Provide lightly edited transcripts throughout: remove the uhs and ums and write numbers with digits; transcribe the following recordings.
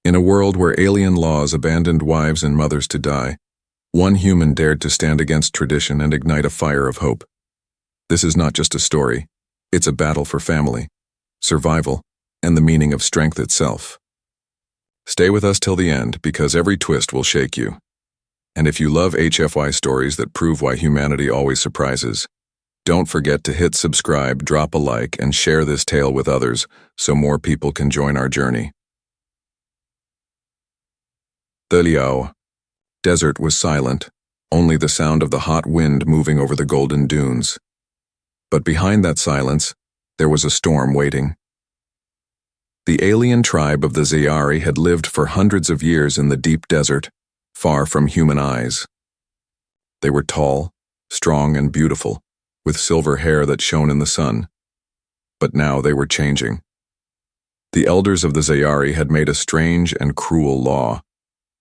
In a world where alien laws abandoned wives and mothers to die, one human dared to stand against tradition and ignite a fire of hope. This is not just a story, it's a battle for family, survival, and the meaning of strength itself. Stay with us till the end, because every twist will shake you. And if you love HFY stories that prove why humanity always surprises, don't forget to hit subscribe, drop a like, and share this tale with others so more people can join our journey. The Liao desert was silent, only the sound of the hot wind moving over the golden dunes. But behind that silence, there was a storm waiting. The alien tribe of the Zayari had lived for hundreds of years in the deep desert, far from human eyes. They were tall, strong, and beautiful, with silver hair that shone in the sun. But now they were changing. The elders of the Zayari had made a strange and cruel law.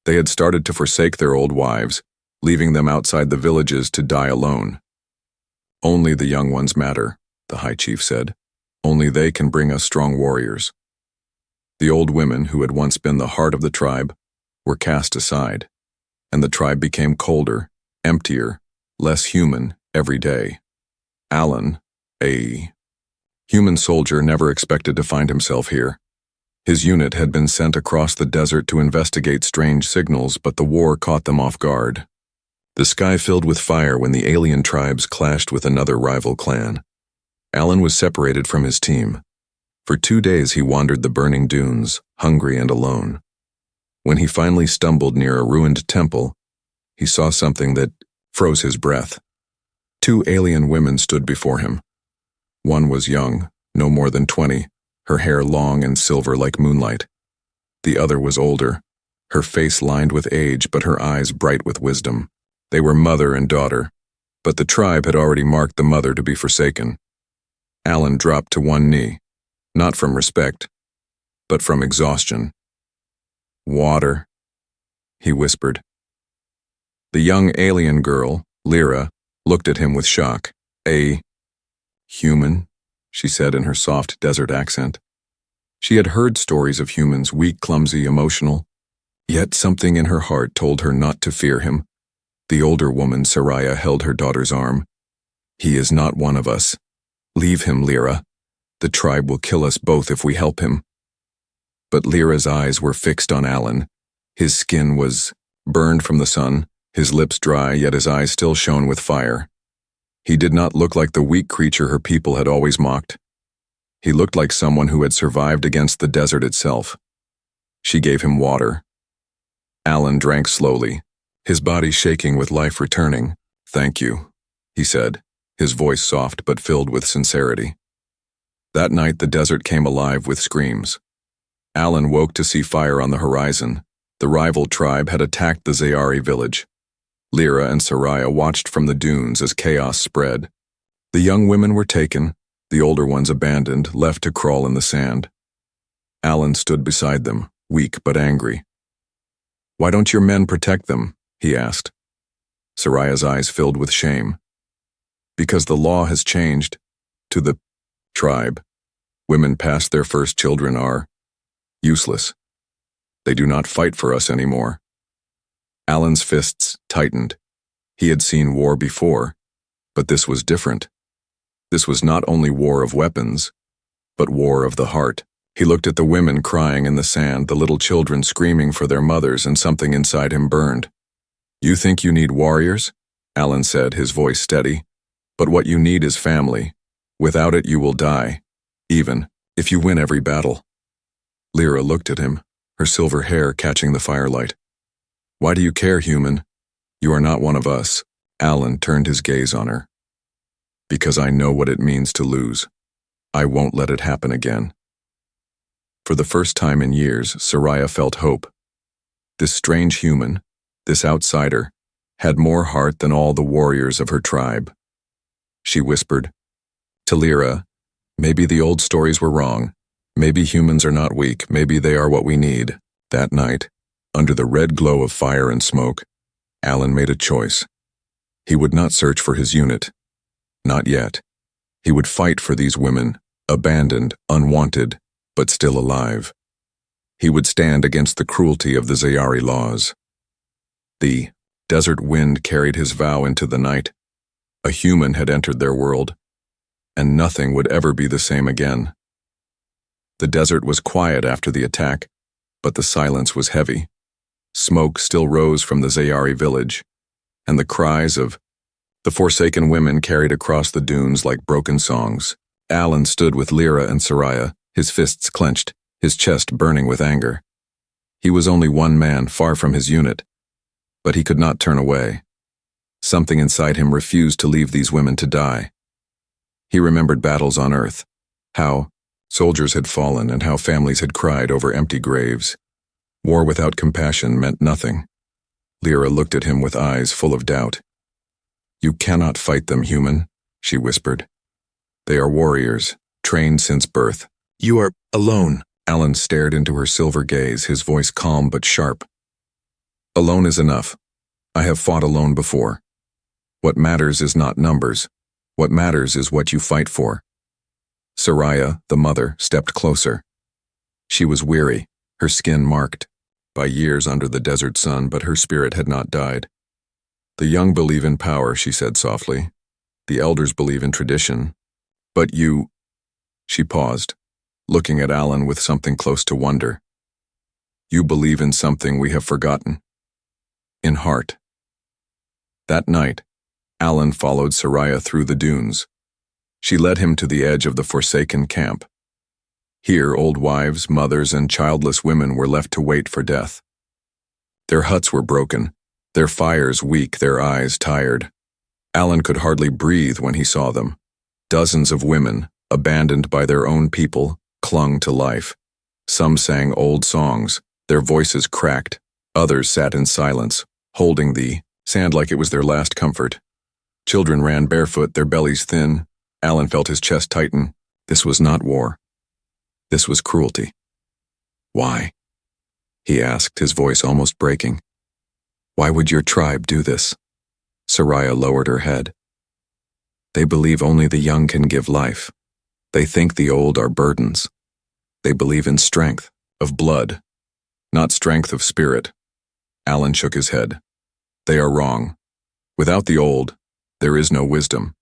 They had started to forsake their old wives, leaving them outside the villages to die alone. Only the young ones matter, the high chief said. Only they can bring us strong warriors. The old women, who had once been the heart of the tribe, were cast aside, and the tribe became colder, emptier, less human every day. Alan, a human soldier, never expected to find himself here. His unit had been sent across the desert to investigate strange signals, but the war caught them off guard. The sky filled with fire when the alien tribes clashed with another rival clan. Alan was separated from his team. For 2 days he wandered the burning dunes, hungry and alone. When he finally stumbled near a ruined temple, he saw something that froze his breath. 2 alien women stood before him. One was young, no more than 20, her hair long and silver like moonlight. The other was older, her face lined with age but her eyes bright with wisdom. They were mother and daughter, but the tribe had already marked the mother to be forsaken. Alan dropped to one knee, not from respect, but from exhaustion. "Water," he whispered. The young alien girl, Lyra, looked at him with shock. "A human?" she said in her soft desert accent. She had heard stories of humans, weak, clumsy, emotional. Yet something in her heart told her not to fear him. The older woman, Saraya, held her daughter's arm. "He is not one of us. Leave him, Lyra. The tribe will kill us both if we help him." But Lyra's eyes were fixed on Alan. His skin was burned from the sun, his lips dry, yet his eyes still shone with fire. He did not look like the weak creature her people had always mocked. He looked like someone who had survived against the desert itself. She gave him water. Alan drank slowly, his body shaking with life returning. "Thank you," he said, his voice soft but filled with sincerity. That night the desert came alive with screams. Alan woke to see fire on the horizon. The rival tribe had attacked the Zayari village. Lyra and Saraya watched from the dunes as chaos spread. The young women were taken, the older ones abandoned, left to crawl in the sand. Alan stood beside them, weak but angry. "Why don't your men protect them?" he asked. Saraya's eyes filled with shame. "Because the law has changed. To the tribe, women past their first children are useless. They do not fight for us anymore." Alan's fists tightened. He had seen war before, but this was different. This was not only war of weapons, but war of the heart. He looked at the women crying in the sand, the little children screaming for their mothers, and something inside him burned. "You think you need warriors?" Alan said, his voice steady. "But what you need is family. Without it you will die, even if you win every battle." Lyra looked at him, her silver hair catching the firelight. "Why do you care, human? You are not one of us." Alan turned his gaze on her. "Because I know what it means to lose. I won't let it happen again." For the first time in years, Saraya felt hope. This strange human, this outsider, had more heart than all the warriors of her tribe. She whispered to Lyra, "Maybe the old stories were wrong. Maybe humans are not weak. Maybe they are what we need." That night, under the red glow of fire and smoke, Alan made a choice. He would not search for his unit. Not yet. He would fight for these women, abandoned, unwanted, but still alive. He would stand against the cruelty of the Zayari laws. The desert wind carried his vow into the night. A human had entered their world, and nothing would ever be the same again. The desert was quiet after the attack, but the silence was heavy. Smoke still rose from the Zayari village, and the cries of the forsaken women carried across the dunes like broken songs. Alan stood with Lyra and Soraya, his fists clenched, his chest burning with anger. He was only one man, far from his unit, but he could not turn away. Something inside him refused to leave these women to die. He remembered battles on Earth, how soldiers had fallen and how families had cried over empty graves. War without compassion meant nothing. Lyra looked at him with eyes full of doubt. "You cannot fight them, human," she whispered. "They are warriors, trained since birth. You are alone." Alan stared into her silver gaze, his voice calm but sharp. "Alone is enough. I have fought alone before. What matters is not numbers. What matters is what you fight for." Soraya, the mother, stepped closer. She was weary, her skin marked by years under the desert sun, but her spirit had not died. "The young believe in power," she said softly. "The elders believe in tradition. But you—" She paused, looking at Alan with something close to wonder. "You believe in something we have forgotten. In heart." That night, Alan followed Soraya through the dunes. She led him to the edge of the forsaken camp. Here, old wives, mothers, and childless women were left to wait for death. Their huts were broken, their fires weak, their eyes tired. Alan could hardly breathe when he saw them. Dozens of women, abandoned by their own people, clung to life. Some sang old songs, their voices cracked. Others sat in silence, holding the sand like it was their last comfort. Children ran barefoot, their bellies thin. Alan felt his chest tighten. This was not war. This was cruelty. "Why?" he asked, his voice almost breaking. "Why would your tribe do this?" Soraya lowered her head. "They believe only the young can give life. They think the old are burdens. They believe in strength, of blood, not strength of spirit." Alan shook his head. "They are wrong. Without the old, there is no wisdom.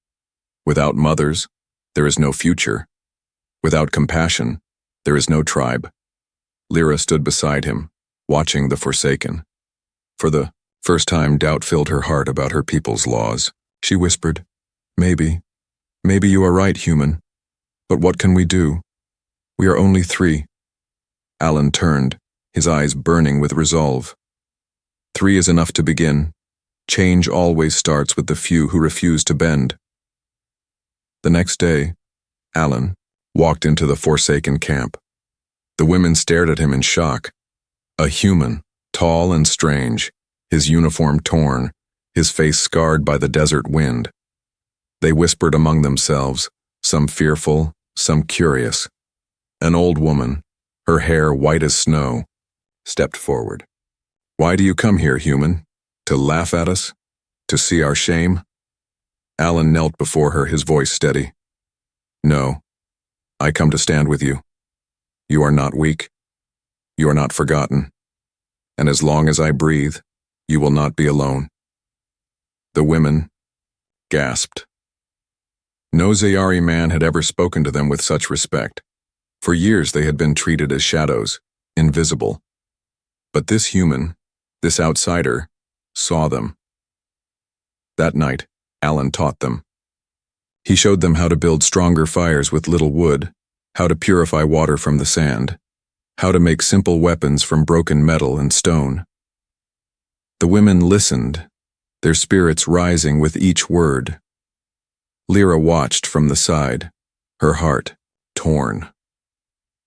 Without mothers, there is no future. Without compassion, there is no tribe." Lyra stood beside him, watching the forsaken. For the first time, doubt filled her heart about her people's laws. She whispered, Maybe you are right, human. But what can we do? We are only 3. Alan turned, his eyes burning with resolve. 3 is enough to begin. Change always starts with the few who refuse to bend. The next day, Alan walked into the forsaken camp. The women stared at him in shock. A human, tall and strange, his uniform torn, his face scarred by the desert wind. They whispered among themselves, some fearful, some curious. An old woman, her hair white as snow, stepped forward. "Why do you come here, human? To laugh at us? To see our shame?" Alan knelt before her, his voice steady. "No, I come to stand with you. You are not weak. You are not forgotten. And as long as I breathe, you will not be alone." The women gasped. No Zayari man had ever spoken to them with such respect. For years they had been treated as shadows, invisible. But this human, this outsider, saw them. That night, Alan taught them. He showed them how to build stronger fires with little wood, how to purify water from the sand, how to make simple weapons from broken metal and stone. The women listened, their spirits rising with each word. Lyra watched from the side, her heart torn.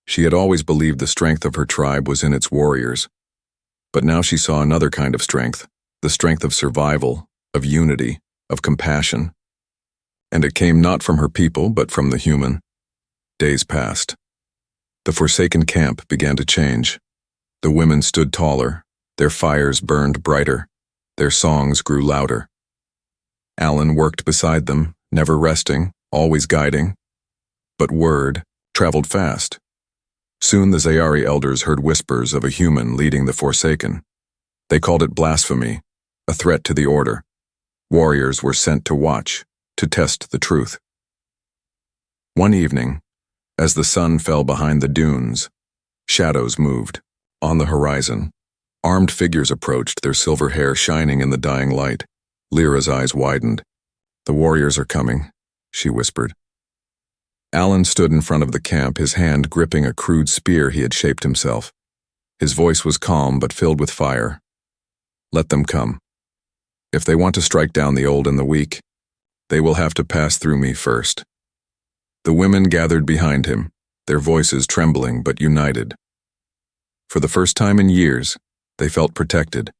She had always believed the strength of her tribe was in its warriors, but now she saw another kind of strength, the strength of survival, of unity, of compassion. And it came not from her people, but from the human. Days passed. The forsaken camp began to change. The women stood taller, their fires burned brighter, their songs grew louder. Alan worked beside them, never resting, always guiding. But word traveled fast. Soon the Zayari elders heard whispers of a human leading the Forsaken. They called it blasphemy, a threat to the order. Warriors were sent to watch, to test the truth. One evening, as the sun fell behind the dunes, shadows moved. On the horizon, armed figures approached, their silver hair shining in the dying light. Lyra's eyes widened. "The warriors are coming," she whispered. Alan stood in front of the camp, his hand gripping a crude spear he had shaped himself. His voice was calm but filled with fire. "Let them come. If they want to strike down the old and the weak, they will have to pass through me first." The women gathered behind him, their voices trembling but united. For the first time in years, they felt protected.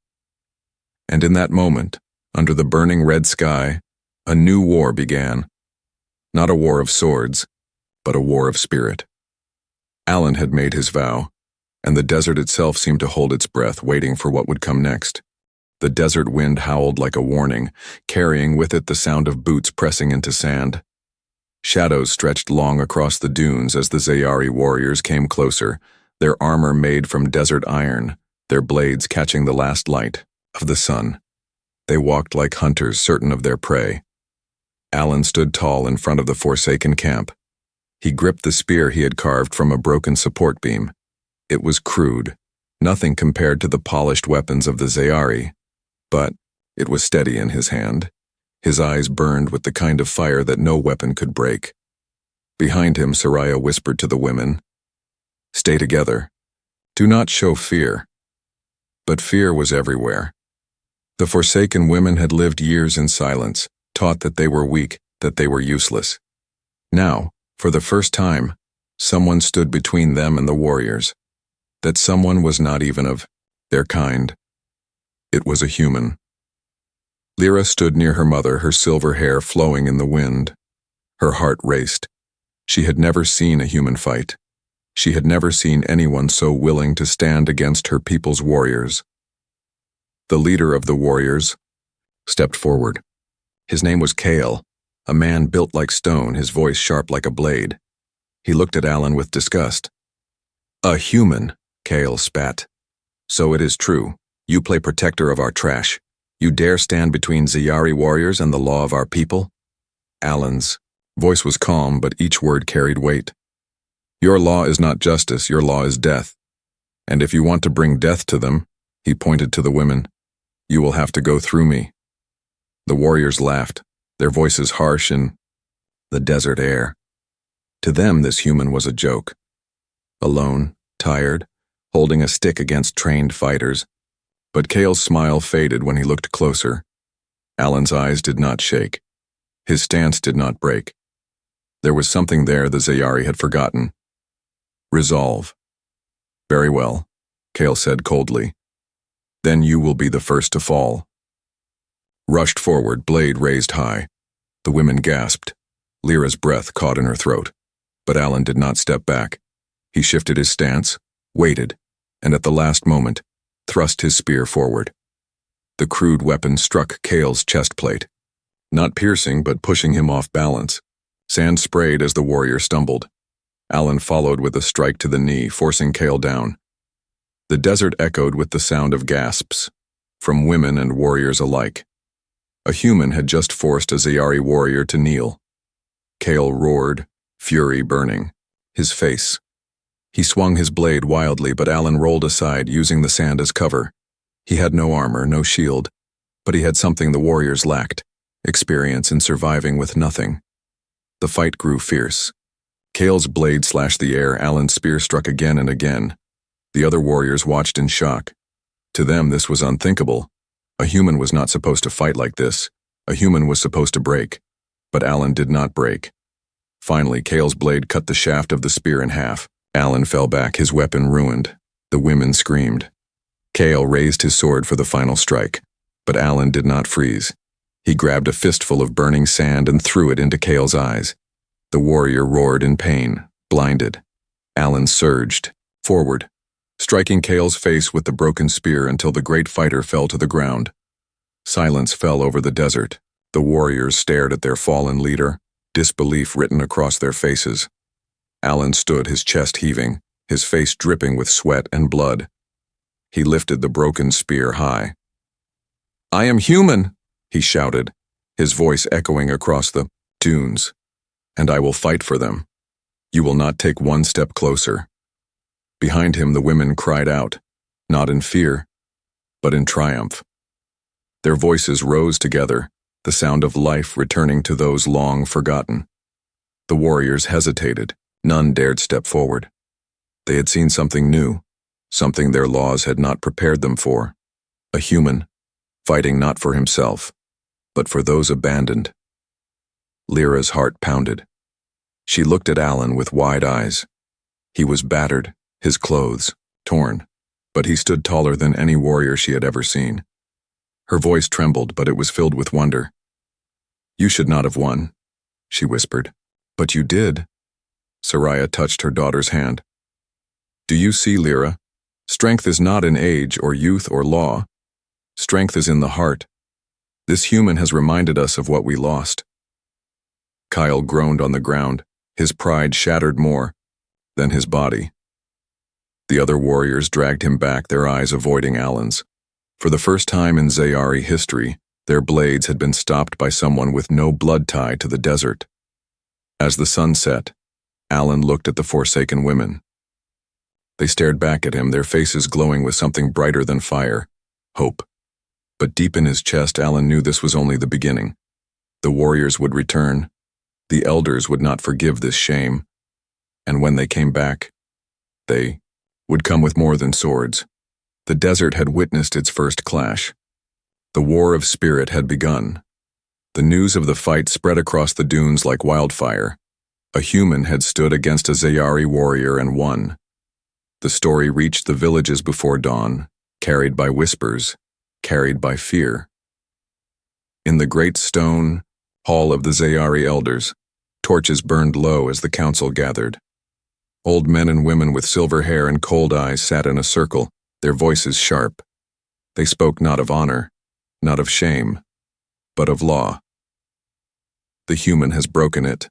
And in that moment, under the burning red sky, a new war began. Not a war of swords, but a war of spirit. Alan had made his vow, and the desert itself seemed to hold its breath, waiting for what would come next. The desert wind howled like a warning, carrying with it the sound of boots pressing into sand. Shadows stretched long across the dunes as the Zayari warriors came closer, their armor made from desert iron, their blades catching the last light of the sun. They walked like hunters certain of their prey. Alan stood tall in front of the Forsaken camp. He gripped the spear he had carved from a broken support beam. It was crude, nothing compared to the polished weapons of the Zayari, but it was steady in his hand. His eyes burned with the kind of fire that no weapon could break. Behind him, Soraya whispered to the women, "Stay together. Do not show fear." But fear was everywhere. The Forsaken women had lived years in silence, taught that they were weak, that they were useless. Now, for the first time, someone stood between them and the warriors. That someone was not even of their kind. It was a human. Lyra stood near her mother, her silver hair flowing in the wind. Her heart raced. She had never seen a human fight. She had never seen anyone so willing to stand against her people's warriors. The leader of the warriors stepped forward. His name was Kale, a man built like stone, his voice sharp like a blade. He looked at Alan with disgust. "A human," Kale spat. "So it is true. You play protector of our trash. You dare stand between Zayari warriors and the law of our people?" Alan's voice was calm, but each word carried weight. "Your law is not justice, your law is death. And if you want to bring death to them," he pointed to the women, "you will have to go through me." The warriors laughed, their voices harsh in the desert air. To them, this human was a joke. Alone, tired, holding a stick against trained fighters. But Kale's smile faded when he looked closer. Alan's eyes did not shake. His stance did not break. There was something there the Zayari had forgotten. Resolve. "Very well," Kale said coldly. "Then you will be the first to fall." Rushed forward, blade raised high. The women gasped. Lyra's breath caught in her throat. But Alan did not step back. He shifted his stance, waited, and at the last moment, thrust his spear forward. The crude weapon struck Kale's chest plate, not piercing but pushing him off balance. Sand sprayed as the warrior stumbled. Alan followed with a strike to the knee, forcing Kale down. The desert echoed with the sound of gasps, from women and warriors alike. A human had just forced a Zayari warrior to kneel. Kale roared, fury burning, his face. He swung his blade wildly, but Alan rolled aside, using the sand as cover. He had no armor, no shield, but he had something the warriors lacked, experience in surviving with nothing. The fight grew fierce. Kale's blade slashed the air, Alan's spear struck again and again. The other warriors watched in shock. To them, this was unthinkable. A human was not supposed to fight like this. A human was supposed to break. But Alan did not break. Finally, Kale's blade cut the shaft of the spear in half. Alan fell back, his weapon ruined. The women screamed. Kale raised his sword for the final strike, but Alan did not freeze. He grabbed a fistful of burning sand and threw it into Kale's eyes. The warrior roared in pain, blinded. Alan surged forward, striking Kale's face with the broken spear until the great fighter fell to the ground. Silence fell over the desert. The warriors stared at their fallen leader, disbelief written across their faces. Alan stood, his chest heaving, his face dripping with sweat and blood. He lifted the broken spear high. "I am human," he shouted, his voice echoing across the dunes, "and I will fight for them. You will not take one step closer." Behind him, the women cried out, not in fear, but in triumph. Their voices rose together, the sound of life returning to those long forgotten. The warriors hesitated. None dared step forward. They had seen something new, something their laws had not prepared them for. A human, fighting not for himself, but for those abandoned. Lyra's heart pounded. She looked at Alan with wide eyes. He was battered, his clothes torn, but he stood taller than any warrior she had ever seen. Her voice trembled, but it was filled with wonder. "You should not have won," she whispered. "But you did." Soraya touched her daughter's hand. "Do you see, Lyra? Strength is not in age or youth or law. Strength is in the heart. This human has reminded us of what we lost." Kyle groaned on the ground, his pride shattered more than his body. The other warriors dragged him back, their eyes avoiding Alan's. For the first time in Zayari history, their blades had been stopped by someone with no blood tie to the desert. As the sun set, Alan looked at the Forsaken women. They stared back at him, their faces glowing with something brighter than fire, hope. But deep in his chest, Alan knew this was only the beginning. The warriors would return. The elders would not forgive this shame. And when they came back, they would come with more than swords. The desert had witnessed its first clash. The war of spirit had begun. The news of the fight spread across the dunes like wildfire. A human had stood against a Zayari warrior and won. The story reached the villages before dawn, carried by whispers, carried by fear. In the great stone hall of the Zayari elders, torches burned low as the council gathered. Old men and women with silver hair and cold eyes sat in a circle, their voices sharp. They spoke not of honor, not of shame, but of law. "The human has broken it,"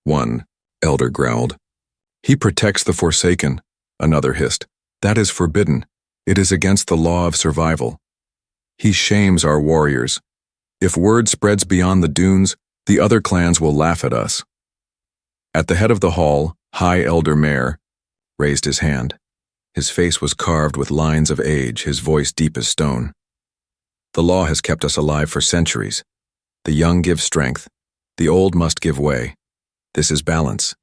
one elder growled. "He protects the Forsaken," another hissed. "That is forbidden. It is against the law of survival. He shames our warriors. If word spreads beyond the dunes, the other clans will laugh at us." At the head of the hall, High Elder Mayor raised his hand. His face was carved with lines of age, his voice deep as stone. "The law has kept us alive for centuries. The young give strength. The old must give way. This is balance.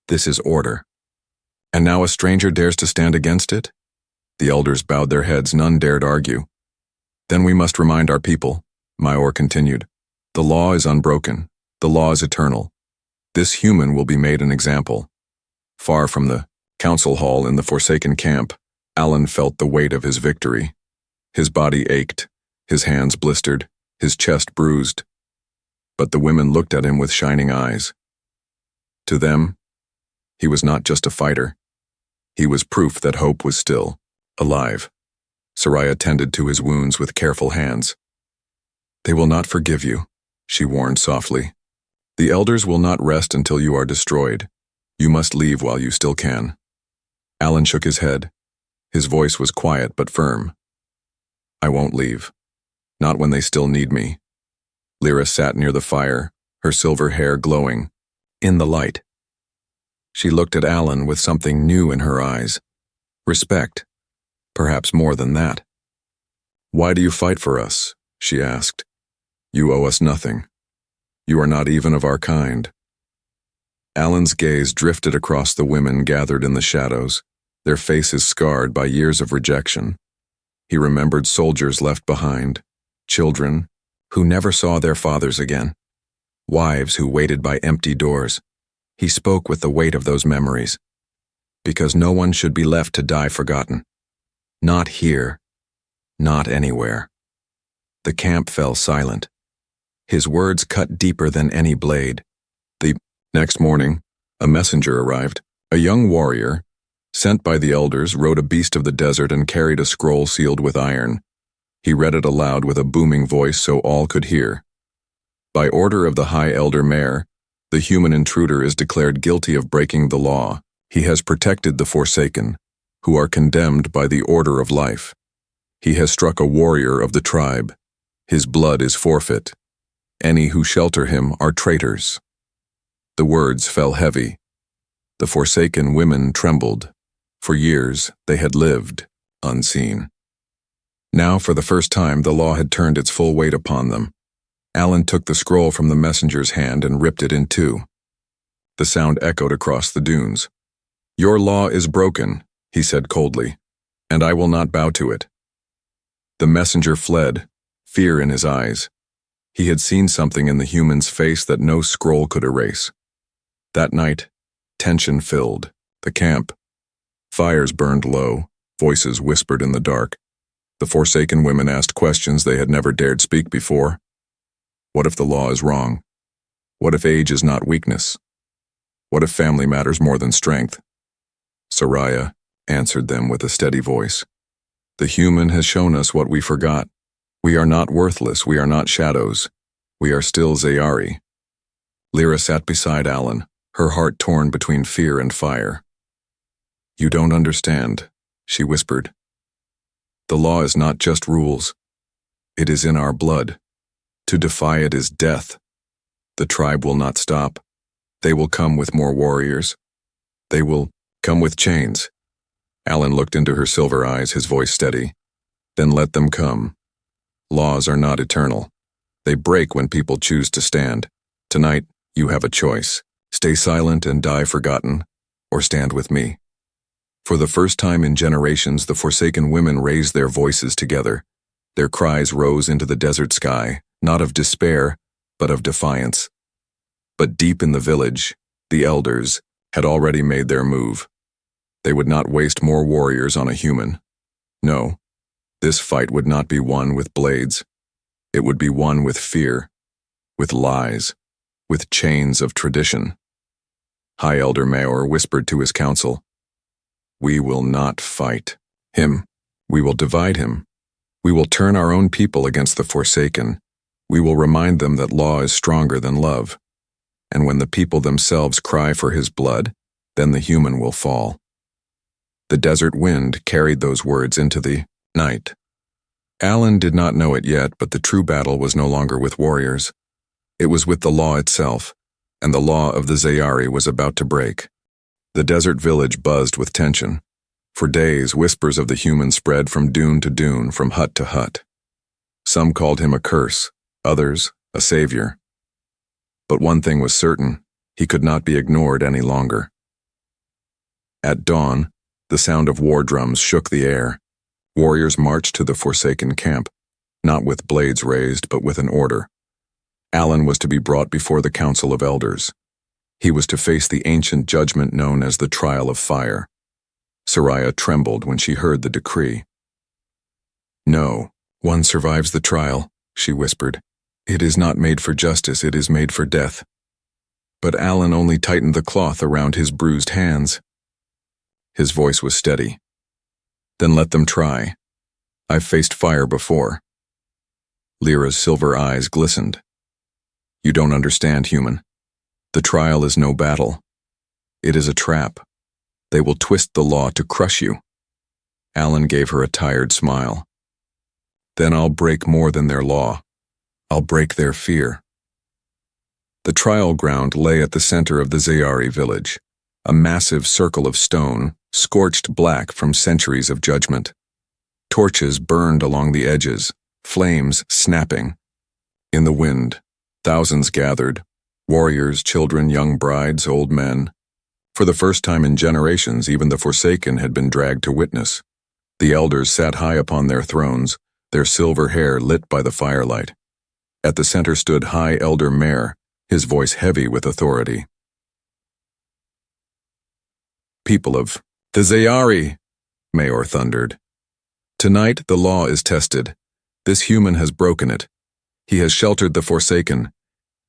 This is order. And now a stranger dares to stand against it?" The elders bowed their heads, none dared argue. "Then we must remind our people," Mayor continued. "The law is unbroken. The law is eternal. This human will be made an example." Far from the council hall in the Forsaken camp, Alan felt the weight of his victory. His body ached, his hands blistered, his chest bruised. But the women looked at him with shining eyes. To them, he was not just a fighter. He was proof that hope was still alive. Soraya tended to his wounds with careful hands. "They will not forgive you," she warned softly. "The elders will not rest until you are destroyed. You must leave while you still can." Alan shook his head. His voice was quiet but firm. "I won't leave. Not when they still need me." Lyra sat near the fire, her silver hair glowing in the light. She looked at Alan with something new in her eyes. Respect. Perhaps more than that. "Why do you fight for us?" she asked. "You owe us nothing. You are not even of our kind." Alan's gaze drifted across the women gathered in the shadows, their faces scarred by years of rejection. He remembered soldiers left behind, children who never saw their fathers again, wives who waited by empty doors. He spoke with the weight of those memories. Because no one should be left to die forgotten. Not here. Not anywhere. The camp fell silent. His words cut deeper than any blade. The next morning, a messenger arrived. A young warrior, sent by the elders, rode a beast of the desert and carried a scroll sealed with iron. He read it aloud with a booming voice so all could hear. By order of the High Elder Mayor, the human intruder is declared guilty of breaking the law. He has protected the forsaken, who are condemned by the order of life. He has struck a warrior of the tribe. His blood is forfeit. Any who shelter him are traitors." The words fell heavy. The forsaken women trembled. For years, they had lived unseen. Now, for the first time, the law had turned its full weight upon them. Alan took the scroll from the messenger's hand and ripped it in two. The sound echoed across the dunes. "Your law is broken," he said coldly, "and I will not bow to it." The messenger fled, fear in his eyes. He had seen something in the human's face that no scroll could erase. That night, tension filled the camp. Fires burned low, voices whispered in the dark. The forsaken women asked questions they had never dared speak before. What if the law is wrong? What if age is not weakness? What if family matters more than strength? Soraya answered them with a steady voice. "The human has shown us what we forgot. We are not worthless, we are not shadows. We are still Zayari." Lyra sat beside Alan, her heart torn between fear and fire. "You don't understand," she whispered. "The law is not just rules. It is in our blood. To defy it is death. The tribe will not stop. They will come with more warriors. They will come with chains." Alan looked into her silver eyes, his voice steady. "Then let them come. Laws are not eternal. They break when people choose to stand. Tonight, you have a choice. Stay silent and die forgotten, or stand with me." For the first time in generations, the forsaken women raised their voices together. Their cries rose into the desert sky, not of despair, but of defiance. But deep in the village, the elders had already made their move. They would not waste more warriors on a human. No, this fight would not be won with blades. It would be won with fear, with lies, with chains of tradition. High Elder Mayor whispered to his council, "We will not fight him. We will divide him. We will turn our own people against the forsaken. We will remind them that law is stronger than love. And when the people themselves cry for his blood, then the human will fall." The desert wind carried those words into the night. Alan did not know it yet, but the true battle was no longer with warriors. It was with the law itself, and the law of the Zayari was about to break. The desert village buzzed with tension. For days, whispers of the human spread from dune to dune, from hut to hut. Some called him a curse, others a savior. But one thing was certain, he could not be ignored any longer. At dawn, the sound of war drums shook the air. Warriors marched to the forsaken camp, not with blades raised, but with an order. Alan was to be brought before the Council of Elders. He was to face the ancient judgment known as the Trial of Fire. Soraya trembled when she heard the decree. "No, one survives the trial," she whispered. "It is not made for justice, it is made for death." But Alan only tightened the cloth around his bruised hands. His voice was steady. "Then let them try. I've faced fire before." Lyra's silver eyes glistened. "You don't understand, human. The trial is no battle. It is a trap. They will twist the law to crush you." Alan gave her a tired smile. "Then I'll break more than their law. I'll break their fear." The trial ground lay at the center of the Zayari village, a massive circle of stone, scorched black from centuries of judgment. Torches burned along the edges, flames snapping. In the wind, thousands gathered, warriors, children, young brides, old men. For the first time in generations, even the forsaken had been dragged to witness. The elders sat high upon their thrones, their silver hair lit by the firelight. At the center stood High Elder Mayor, his voice heavy with authority. "People of the Zayari," Mayor thundered. "Tonight the law is tested. This human has broken it. He has sheltered the forsaken.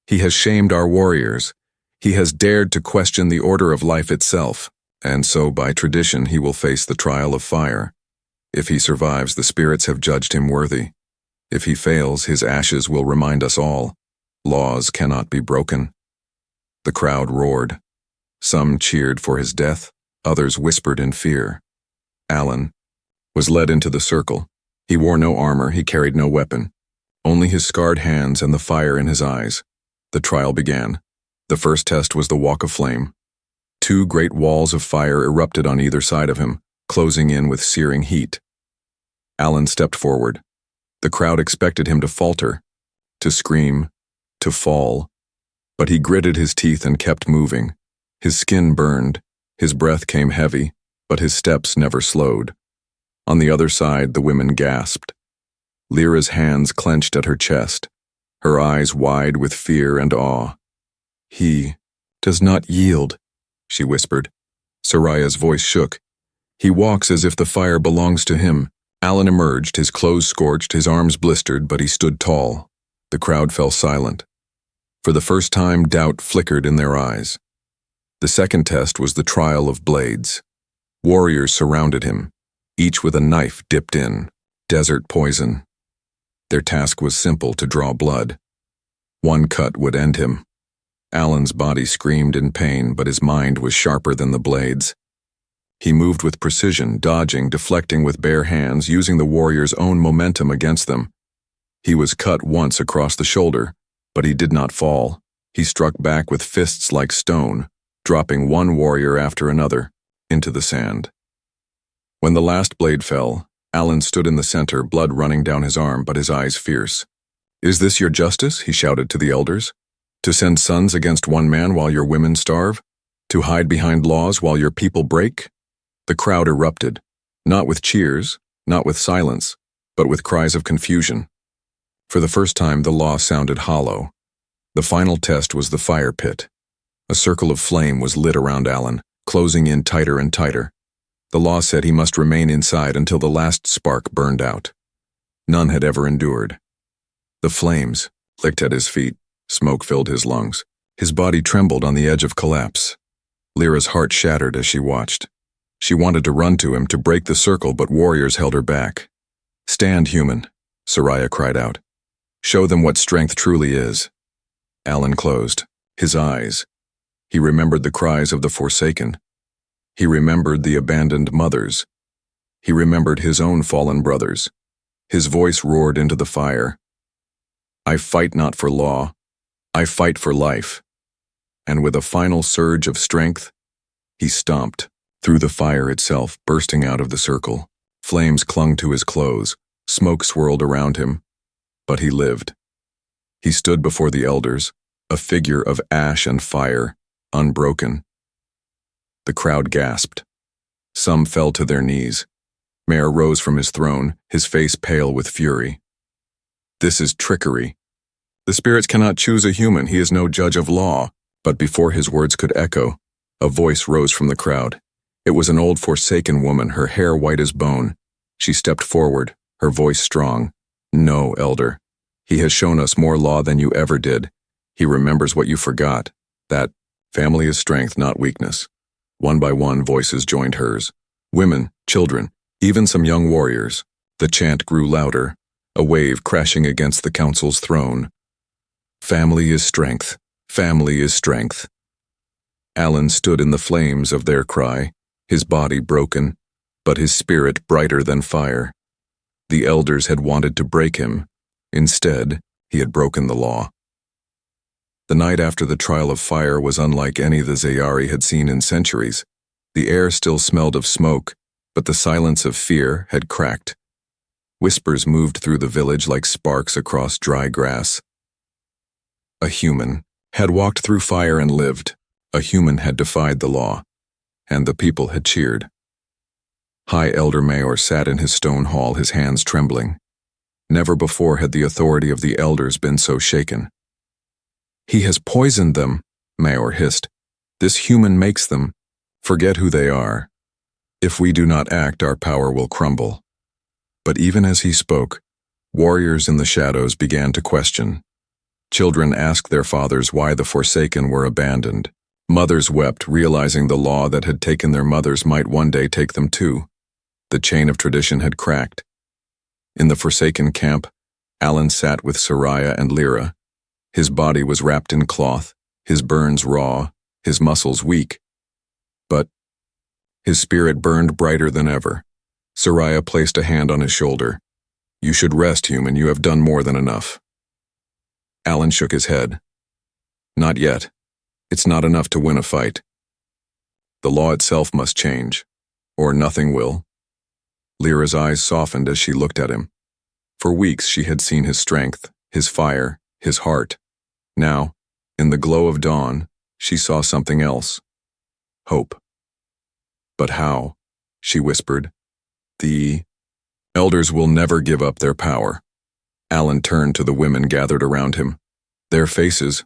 He has shamed our warriors. He has dared to question the order of life itself, and so by tradition he will face the trial of fire. If he survives, the spirits have judged him worthy. If he fails, his ashes will remind us all. Laws cannot be broken." The crowd roared. Some cheered for his death, Others whispered in fear. Alan was led into the circle. He wore no armor, he carried no weapon. Only his scarred hands and the fire in his eyes. The trial began. The first test was the walk of flame. 2 great walls of fire erupted on either side of him, closing in with searing heat. Alan stepped forward. The crowd expected him to falter, to scream, to fall. But he gritted his teeth and kept moving. His skin burned, his breath came heavy, but his steps never slowed. On the other side, the women gasped. Lyra's hands clenched at her chest, her eyes wide with fear and awe. "He does not yield," she whispered. Soraya's voice shook. "He walks as if the fire belongs to him." Alan emerged, his clothes scorched, his arms blistered, but he stood tall. The crowd fell silent. For the first time, doubt flickered in their eyes. The second test was the trial of blades. Warriors surrounded him, each with a knife dipped in, desert poison. Their task was simple: to draw blood. One cut would end him. Alan's body screamed in pain, but his mind was sharper than the blades. He moved with precision, dodging, deflecting with bare hands, using the warrior's own momentum against them. He was cut once across the shoulder, but he did not fall. He struck back with fists like stone, dropping one warrior after another into the sand. When the last blade fell, Alan stood in the center, blood running down his arm, but his eyes fierce. "Is this your justice?" he shouted to the elders. "To send sons against one man while your women starve? To hide behind laws while your people break?" The crowd erupted, not with cheers, not with silence, but with cries of confusion. For the first time, the law sounded hollow. The final test was the fire pit. A circle of flame was lit around Alan, closing in tighter and tighter. The law said he must remain inside until the last spark burned out. None had ever endured. The flames licked at his feet. Smoke filled his lungs. His body trembled on the edge of collapse. Lyra's heart shattered as she watched. She wanted to run to him, to break the circle, but warriors held her back. "Stand, human," Soraya cried out. "Show them what strength truly is." Alan closed his eyes. He remembered the cries of the forsaken. He remembered the abandoned mothers. He remembered his own fallen brothers. His voice roared into the fire. "I fight not for law. I fight for life." And with a final surge of strength, he stomped through the fire itself, bursting out of the circle. Flames clung to his clothes. Smoke swirled around him. But he lived. He stood before the elders, a figure of ash and fire, unbroken. The crowd gasped. Some fell to their knees. Mayor rose from his throne, his face pale with fury. "This is trickery. The spirits cannot choose a human. He is no judge of law." But before his words could echo, a voice rose from the crowd. It was an old forsaken woman, her hair white as bone. She stepped forward, her voice strong. "No, elder. He has shown us more law than you ever did. He remembers what you forgot, that family is strength, not weakness." One by one, voices joined hers. Women, children, even some young warriors. The chant grew louder, a wave crashing against the council's throne. "Family is strength. Family is strength." Alan stood in the flames of their cry, his body broken, but his spirit brighter than fire. The elders had wanted to break him. Instead, he had broken the law. The night after the trial of fire was unlike any the Zayari had seen in centuries. The air still smelled of smoke, but the silence of fear had cracked. Whispers moved through the village like sparks across dry grass. A human had walked through fire and lived. A human had defied the law, and the people had cheered. High Elder Mayor sat in his stone hall, his hands trembling. Never before had the authority of the elders been so shaken. "He has poisoned them," Mayor hissed. "This human makes them forget who they are. If we do not act, our power will crumble." But even as he spoke, warriors in the shadows began to question. Children asked their fathers why the forsaken were abandoned. Mothers wept, realizing the law that had taken their mothers might one day take them too. The chain of tradition had cracked. In the forsaken camp, Alan sat with Soraya and Lyra. His body was wrapped in cloth, his burns raw, his muscles weak. But His spirit burned brighter than ever. Soraya placed a hand on his shoulder. "You should rest, human. You have done more than enough." Alan shook his head. "Not yet. It's not enough to win a fight. The law itself must change, or nothing will." Lyra's eyes softened as she looked at him. For weeks she had seen his strength, his fire, his heart. Now, in the glow of dawn, she saw something else. Hope. "But how?" she whispered. "The elders will never give up their power." Alan turned to the women gathered around him. Their faces,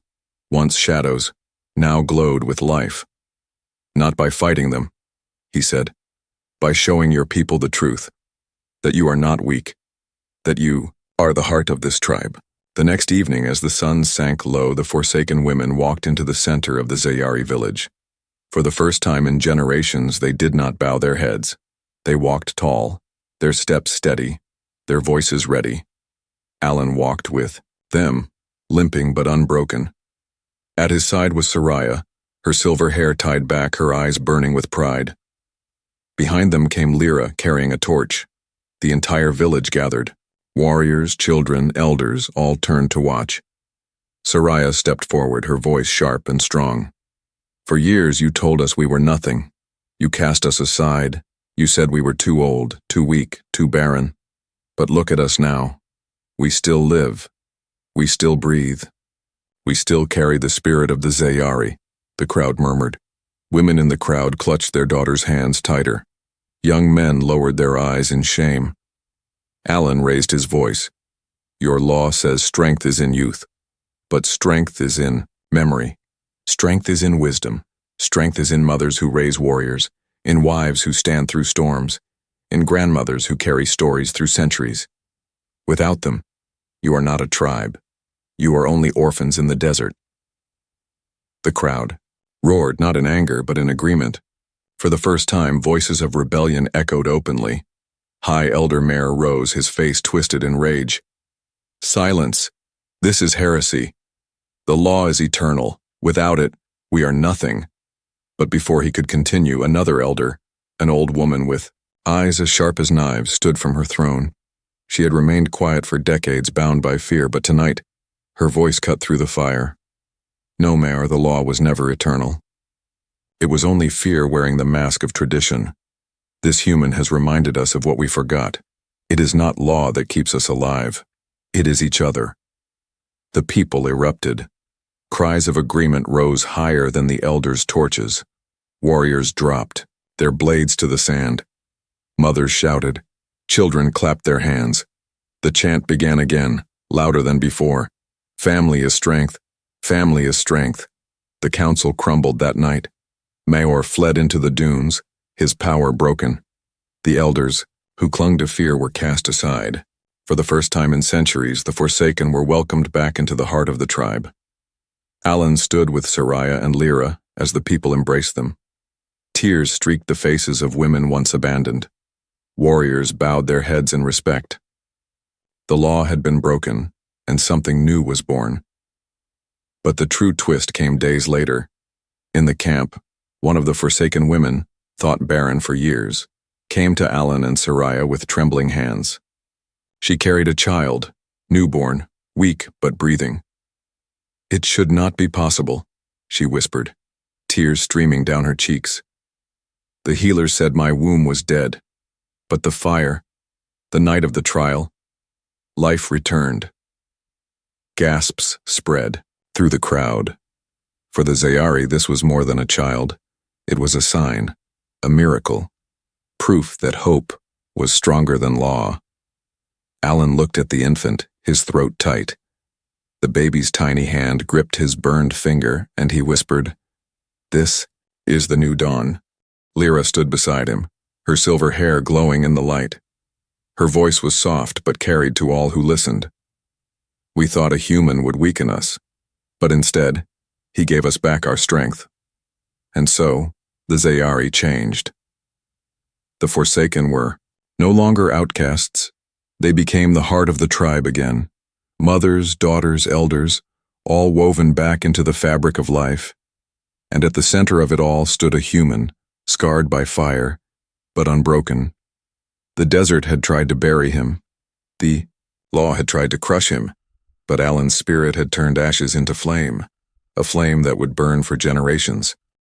once shadows, now glowed with life. "Not by fighting them," he said, "by showing your people the truth, that you are not weak, that you are the heart of this tribe." The next evening, as the sun sank low, the Forsaken women walked into the center of the Zayari village. For the first time in generations, they did not bow their heads. They walked tall, their steps steady, their voices ready. Alan walked with them, limping but unbroken. At his side was Soraya, her silver hair tied back, her eyes burning with pride. Behind them came Lyra, carrying a torch. The entire village gathered. Warriors, children, elders, all turned to watch. Soraya stepped forward, her voice sharp and strong. "For years you told us we were nothing. You cast us aside. You said we were too old, too weak, too barren. But look at us now. We still live. We still breathe. We still carry the spirit of the Zayari," the crowd murmured. Women in the crowd clutched their daughters' hands tighter. Young men lowered their eyes in shame. Alan raised his voice. "Your law says strength is in youth, but strength is in memory. Strength is in wisdom. Strength is in mothers who raise warriors, in wives who stand through storms, in grandmothers who carry stories through centuries. Without them, you are not a tribe. You are only orphans in the desert." The crowd roared, not in anger, but in agreement. For the first time, voices of rebellion echoed openly. High Elder Mayor rose, his face twisted in rage. "Silence! This is heresy. The law is eternal. Without it, we are nothing." But before he could continue, another elder, an old woman with eyes as sharp as knives, stood from her throne. She had remained quiet for decades, bound by fear, but tonight, her voice cut through the fire. "No, Mayor, the law was never eternal. It was only fear wearing the mask of tradition. This human has reminded us of what we forgot. It is not law that keeps us alive. It is each other." The people erupted. Cries of agreement rose higher than the elders' torches. Warriors dropped, their blades to the sand. Mothers shouted. Children clapped their hands. The chant began again, louder than before. "Family is strength. Family is strength." The council crumbled that night. Mayor fled into the dunes, his power broken. The elders, who clung to fear, were cast aside. For the first time in centuries, the Forsaken were welcomed back into the heart of the tribe. Alan stood with Soraya and Lyra as the people embraced them. Tears streaked the faces of women once abandoned. Warriors bowed their heads in respect. The law had been broken, and something new was born. But the true twist came days later. In the camp, one of the Forsaken women, thought barren for years, came to Alan and Soraya with trembling hands. She carried a child, newborn, weak but breathing. "It should not be possible," she whispered, tears streaming down her cheeks. "The healer said my womb was dead, but the fire, the night of the trial, life returned." Gasps spread through the crowd. For the Zayari, this was more than a child. It was a sign, a miracle, proof that hope was stronger than law. Alan looked at the infant, his throat tight. The baby's tiny hand gripped his burned finger, and he whispered, "This is the new dawn." Lyra stood beside him, her silver hair glowing in the light. Her voice was soft but carried to all who listened. "We thought a human would weaken us, but instead, he gave us back our strength." And so, the Zayari changed. The Forsaken were no longer outcasts. They became the heart of the tribe again. Mothers, daughters, elders, all woven back into the fabric of life. And at the center of it all stood a human, scarred by fire, but unbroken. The desert had tried to bury him. The law had tried to crush him, but Alan's spirit had turned ashes into flame, a flame that would burn for generations.